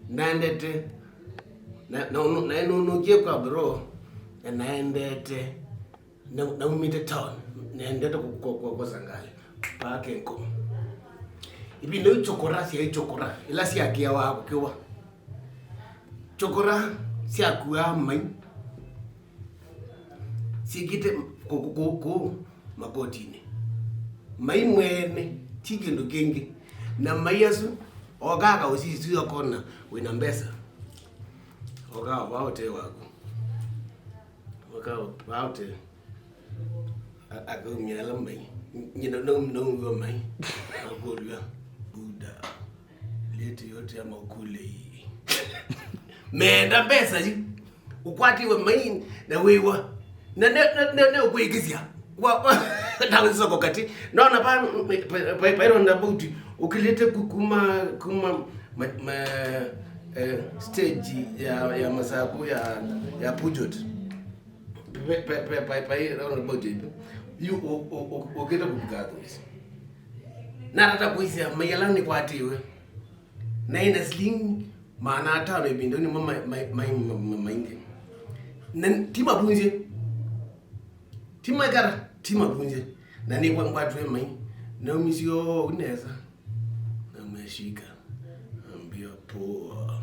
Naendete no kwa bro naendete na umite town naendete kwa sangali pake nko ibi no chokora ila si akia wa kwa chokora si akua mai si gite ko makotini mai mwene tigendo genge na mayasu ogaga usisi yokona wina mbesa ogaga waote wako waote agumyala mai nyina no mai agolia buda leti yote ya makule menda mbesa ji ukwati we mai na wewa na kuigizia wa na soko kati naona pa na buti ukilete kuma stage ya masaku ya pujot pa na buti you ukita kugato na hata kuisia mayalani kwatiwe na ina sling maana hata no bindoni maingi na tima bunje tima bunje na ni kwa ngwatwe mai na misio uneza na meshika ambia poa